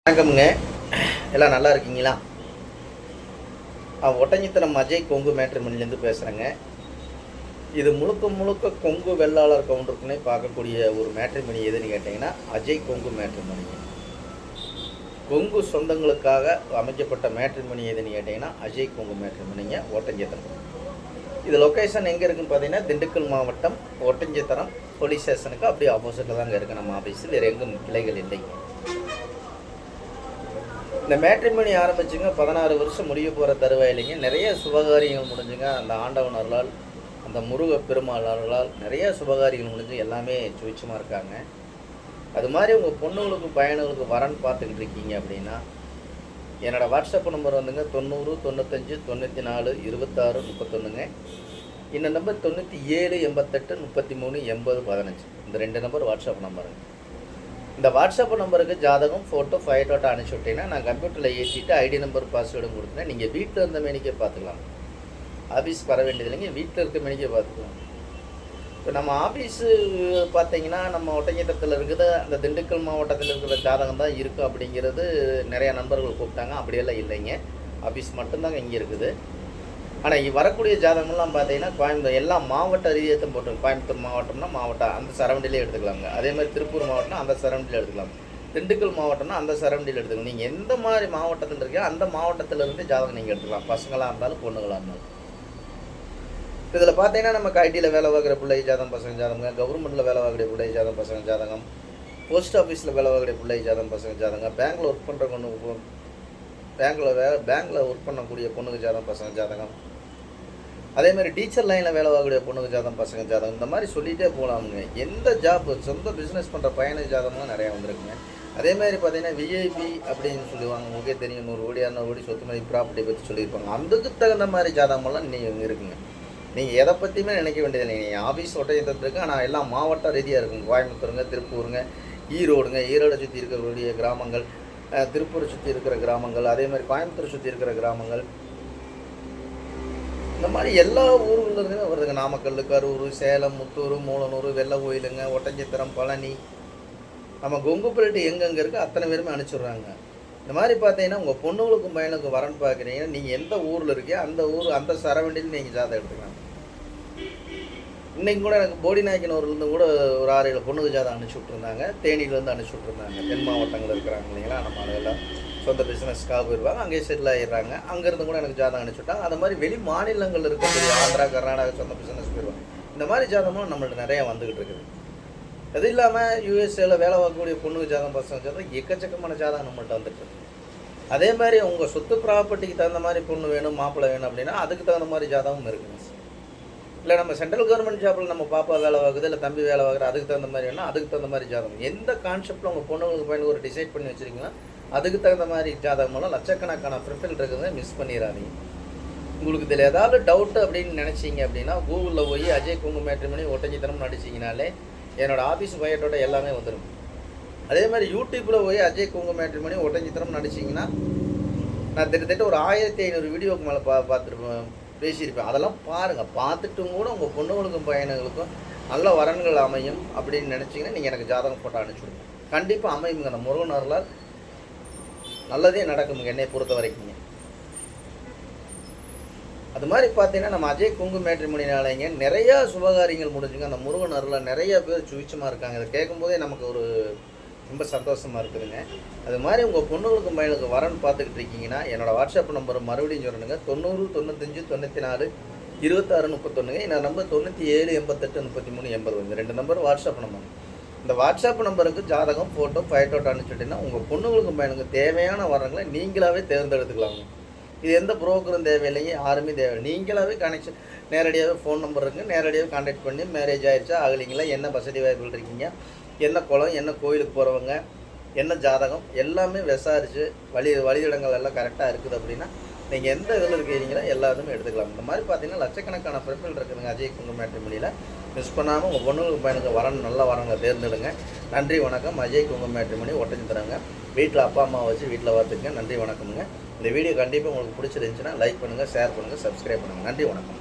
வணக்கம்ங்க. எல்லாம் நல்லா இருக்கீங்களா? ஒட்டஞ்சித்தனம் அஜய் கொங்கு மேட்ரிமோனிலேருந்து பேசுகிறேங்க. இது முழுக்க முழுக்க கொங்கு வெள்ளாளர் கவுண்டருக்குன்னே பார்க்கக்கூடிய ஒரு மேட்ரிமோனி எதுன்னு கேட்டிங்கன்னா அஜய் கொங்கு மேட்ரிமோனிங்க. கொங்கு சொந்தங்களுக்காக அமைக்கப்பட்ட மேட்ரிமோனி எதுன்னு கேட்டிங்கன்னா அஜய் கொங்கு மேட்ரிமோனிங்க ஒட்டஞ்சித்தனம். இது லொக்கேஷன் எங்கே இருக்குதுன்னு பார்த்தீங்கன்னா திண்டுக்கல் மாவட்டம் ஒட்டஞ்சித்தனம் போலீஸ் ஸ்டேஷனுக்கு அப்படியே ஆப்போசிட்டில் தாங்க இருக்குது நம்ம ஆஃபீஸில். வேறு எங்கும் கிளைகள் இல்லைங்க. இந்த மேட்ரிமோனி ஆரம்பிச்சுங்க 16 வருஷம் முடிய போகிற தருவாயிலைங்க. நிறைய சுபகாரியங்கள் முடிஞ்சுங்க. அந்த ஆண்டவனர்களால் அந்த முருக பெருமாளால் நிறைய சுபகாரியங்கள் முடிஞ்சு எல்லாமே சுவிச்சமாக இருக்காங்க. அது மாதிரி உங்கள் பொண்ணுங்களுக்கு பையனுங்களுக்கு வரன் பார்த்துக்கிட்டு இருக்கீங்க அப்படின்னா என்னோடய வாட்ஸ்அப் நம்பர் வந்துங்க 90 95 94 26 31ங்க. இந்த நம்பர் 97 88 33 80 15. இந்த 2 நம்பர் வாட்ஸ்அப் நம்பருங்க. இந்த வாட்ஸ்அப் நம்பருக்கு ஜாதகம் ஃபோட்டோ ஃபைட்டோட்டோ அனுப்பிச்சி விட்டீங்கன்னா நான் கம்ப்யூட்டரில் ஏற்றிட்டு ஐடி நம்பர் பாஸ்வேர்டும் கொடுத்தேன். நீங்கள் வீட்டில் இருந்த மேனிக்கே பார்த்துக்கலாம். ஆஃபீஸ் வர வேண்டியது இல்லைங்க, வீட்டில் இருக்க மேனிக்கே பார்த்துக்கலாம். இப்போ நம்ம ஆஃபீஸு பார்த்தீங்கன்னா நம்ம ஒட்டஞ்சத்திரத்தில் இருக்குது, அந்த திண்டுக்கல் மாவட்டத்தில் இருக்கிற ஜாதகம் தான் இருக்குது அப்படிங்கிறது நிறையா நண்பர்கள் கூப்பிட்டாங்க. அப்படியெல்லாம் இல்லைங்க, ஆஃபீஸ் மட்டும்தாங்க இங்கே இருக்குது. ஆனால் வரக்கூடிய ஜாதகம்லாம் பார்த்தீங்கன்னா கோயம்புத்தூர் எல்லாம் மாவட்ட ரீதியாக போட்டுருங்க. கோயம்புத்தூர் மாவட்டம்னா மாவட்டம் அந்த சரௌண்டிலே எடுத்துக்கலாங்க. அதே மாதிரி திருப்பூர் மாவட்டம்னா அந்த சரௌண்டில் எடுத்துக்கலாம். திண்டுக்கல் மாவட்டம்னா அந்த சரௌண்டில் எடுத்துக்கலாம். நீங்கள் எந்த மாதிரி மாவட்டத்தில் இருக்கீங்க அந்த மாவட்டத்திலேருந்து ஜாதகம் நீங்கள் எடுத்துக்கலாம், பசங்களாக இருந்தாலும் பொண்ணுங்களாக இருந்தாலும். இதில் பார்த்தீங்கன்னா நமக்கு ஐடியில் வேலை பார்க்குற பிள்ளை ஜாதகம் பசங்க ஜாதகங்க, கவர்மெண்ட்டில் வேலை பார்க்கக்கூடிய பிள்ளை ஜாதகம் பசங்க ஜாதகம், போஸ்ட் ஆஃபீஸில் வேலை பார்க்கக்கூடிய பிள்ளை ஜாதகம் பசங்க ஜாதகம், பேங்க்கில் ஒர்க் பண்ணுற பொண்ணு பேங்க்கில் ஒர்க் பண்ணக்கூடிய பொண்ணுங்க ஜாதகம் பசங்க ஜாதகம், அதேமாதிரி டீச்சர் லைனில் வேலை வாங்கக்கூடிய பொண்ணுங்க ஜாதகம் பசங்க ஜாதகம், இந்த மாதிரி சொல்லிகிட்டே போகலாமுங்க. எந்த ஜாப் சொந்த பிஸ்னஸ் பண்ணுற பையனு ஜாதகம்லாம் நிறையா வந்துருக்குங்க. அதேமாதிரி பார்த்தீங்கன்னா விஐபி அப்படின்னு சொல்லுவாங்க, உங்களுக்கே தெரியும், 100 கோடி 200 கோடி சொத்து மாதிரி ப்ராப்பர்ட்டி பற்றி சொல்லியிருப்பாங்க. அதுக்கு தகுந்த மாதிரி ஜாதகமெல்லாம் நீங்கள் இருக்குங்க. நீங்கள் எதை பற்றியுமே நினைக்க வேண்டியதில்லை. நீங்கள் ஆஃபீஸ் ஒட்டஞ்சத்திரத்துக்கு ஆனால் எல்லாம் மாவட்ட ரீதியாக இருக்குங்க. கோயம்புத்தூருங்க, திருப்பூருங்க, ஈரோடுங்க, ஈரோடை சுற்றி இருக்கக்கூடிய கிராமங்கள், திருப்பூரை சுற்றி இருக்கிற கிராமங்கள், அதே மாதிரி கோயம்புத்தூரை சுற்றி இருக்கிற கிராமங்கள், இந்த மாதிரி எல்லா ஊர்கள்லேருந்துமே வருதுங்க. நாமக்கல், கரூர், சேலம், முத்தூர், மூலனூர், வெள்ளை கோயிலுங்க, ஒட்டஞ்சத்திரம், பழனி, நம்ம கொங்குப்பள்ளிட்டு எங்கெங்கே இருக்குது அத்தனை பேருமே அனுப்பிச்சிடுறாங்க. இந்த மாதிரி பார்த்தீங்கன்னா உங்கள் பொண்ணுங்களுக்கும் பையனுக்கும் வரன்னு பார்க்குறீங்கன்னா நீங்கள் எந்த ஊரில் இருக்கீங்க அந்த ஊர் அந்த சரவண்டியில் நீங்கள் ஜாதகம் எடுத்துக்கலாம். இன்றைக்கி கூட எனக்கு போடிநாயக்கனூர்லேருந்து கூட ஒரு 6-7 பொண்ணுக்கு ஜாதகம் அனுப்பிச்சி விட்ருந்தாங்க. தேனியிலேருந்து அனுப்பிச்சி விட்ருந்தாங்க. தென் மாவட்டங்கள் இருக்கிறாங்க இல்லைங்களா, நம்ம அதெல்லாம் சொந்த பிஸ்னஸ்க்காக போயிடுவாங்க, அங்கேயே செட்டில் ஆகிடுறாங்க. அங்கேருந்து கூட எனக்கு ஜாதகம் அனுப்பிச்சுட்டாங்க. அந்த மாதிரி வெளி மாநிலங்கள் இருக்கக்கூடிய ஆந்திரா, கர்நாடகா சொந்த பிஸ்னஸ் போயிடுவாங்க. இந்த மாதிரி ஜாதகமும் நம்மள்ட்ட நிறையா வந்துக்கிட்டு இருக்குது. அது இல்லாமல் யூஎஸ்ஏவில் வேலை பார்க்கக்கூடிய பொண்ணுக்கு ஜாதகம் பசங்க ஜாதகம் எக்கச்சக்கமான ஜாதகம் நம்மள்ட்ட வந்துட்டு இருக்கு. அதே மாதிரி உங்கள் சொத்து ப்ராப்பர்ட்டிக்கு தகுந்த மாதிரி பொண்ணு வேணும், மாப்பிள்ளை வேணும் அப்படின்னா அதுக்கு தகுந்த மாதிரி ஜாதகம் இருக்குங்க. இல்லை நம்ம சென்ட்ரல் கவர்மெண்ட் ஜாப்பில் நம்ம பாப்பா வேலை பார்க்குது, இல்லை தம்பி வேலை பார்க்குறது, அதுக்கு தகுந்த மாதிரி வேணும், அதுக்கு தகுந்த மாதிரி ஜாதகம். எந்த கான்செப்டில் உங்கள் பொண்ணுங்களுக்கு பையனுக்கு ஒரு டிசைட் பண்ணி வச்சுருக்கீங்கன்னா அதுக்கு தகுந்த மாதிரி ஜாதகம் மூலம் லட்சக்கணக்கான ப்ரிஃபைல் இருக்குதுங்க. மிஸ் பண்ணிடாதீங்க. உங்களுக்கு இதில் ஏதாவது டவுட்டு அப்படின்னு நினச்சிங்க அப்படின்னா கூகுளில் போய் அஜய் கொங்கு மேட்ரிமோனி ஒட்டஞ்சித்தனம் அடிச்சிங்கனாலே என்னோடய ஆஃபீஸ் பையட்டோட எல்லாமே வந்துடும். அதே மாதிரி யூடியூப்பில் போய் அஜய் கொங்கு மேட்ரிமோனி ஒட்டஞ்சித்தனம் நடிச்சிங்கன்னா நான் கிட்டத்தட்ட ஒரு 1500 வீடியோக்கு மேலே பார்த்துருப்பேன், பேசியிருப்பேன். அதெல்லாம் பாருங்கள். பார்த்துட்டும் கூட உங்கள் பொண்ணுங்களுக்கும் பையனுங்களுக்கும் நல்ல வரன்கள் அமையும் அப்படின்னு நினச்சிங்கன்னா நீங்கள் எனக்கு ஜாதகம் போட்டோ அனுப்பிச்சுடுங்க. கண்டிப்பாக அமையுங்க. அந்த முருகனர்களால் நல்லதே நடக்குங்க என்னை பொறுத்த வரைக்குங்க. அது மாதிரி பார்த்தீங்கன்னா நம்ம அஜய் கொங்கு மேட்ரிமோனினாலேங்க நிறையா சுபகாரியங்கள் முடிஞ்சுங்க. அந்த முருகன் அருளால் நிறைய பேர் சுவிச்சமாக இருக்காங்க. இதை கேட்கும்போதே நமக்கு ஒரு ரொம்ப சந்தோஷமாக இருக்குதுங்க. அது மாதிரி உங்கள் பொண்ணுங்களுக்கும் பையனுக்கு வரன்னு பார்த்துக்கிட்டு இருக்கீங்கன்னா என்னோடய வாட்ஸ்அப் நம்பர் மறுபடியும் சொல்லணுங்க 90 95 94 26 31. இந்த நம்பர் 97 88 33 80. இந்த 2 நம்பர் வாட்ஸ்அப் நம்பர். இந்த வாட்ஸ்அப் நம்பருக்கு ஜாதகம் ஃபோட்டோ ஃபைட்டோட்டோ அனுப்பிச்சுட்டிங்கன்னா உங்கள் பொண்ணுங்களுக்கும் பையனுக்கு தேவையான வரங்களை நீங்களாகவே தேர்ந்தெடுத்துக்கலாங்க. இது எந்த புரோக்கரும் தேவையில்லைங்க, யாருமே தேவை. நீங்களாகவே கனெக்ஷன் நேரடியாகவே ஃபோன் நம்பர் இருக்குங்க, நேரடியாக கான்டாக்ட் பண்ணி மேரேஜ் ஆகிடுச்சா ஆகலைங்களா, என்ன வசதி வாய்ப்புகள் இருக்கீங்க, என்ன குளம், என்ன கோயிலுக்கு போகிறவங்க, என்ன ஜாதகம் எல்லாமே விசாரித்து வழியிடங்கள் எல்லாம் கரெக்டாக இருக்குது அப்படின்னா நீங்கள் எந்த இதில் இருக்கிறீங்களோ எல்லாருமே எடுத்துக்கலாம். இந்த மாதிரி பார்த்தீங்கன்னா லட்சக்கணக்கான ப்ரிஃபைல் இருக்குதுங்க அஜய் கொங்கு மேட்ரிமோனியில். மிஸ் பண்ணாமல் உங்கள் பொண்ணுங்களுக்கு பையனுக்கு வரணும், நல்ல வரங்களை தேர்ந்தெடுங்க. நன்றி வணக்கம். அஜய் கொங்கு மேட்ரிமோனி ஒட்டஞ்சத்திரங்க. வீட்டில் அப்பா அம்மாவை வச்சு வீட்டில் பார்த்துக்குங்க. நன்றி வணக்கமுங்க. இந்த வீடியோ கண்டிப்பாக உங்களுக்கு பிடிச்சிருந்துச்சுன்னா லைக் பண்ணுங்கள், ஷேர் பண்ணுங்கள், சப்ஸ்கிரைப் பண்ணுங்கள். நன்றி வணக்கம்.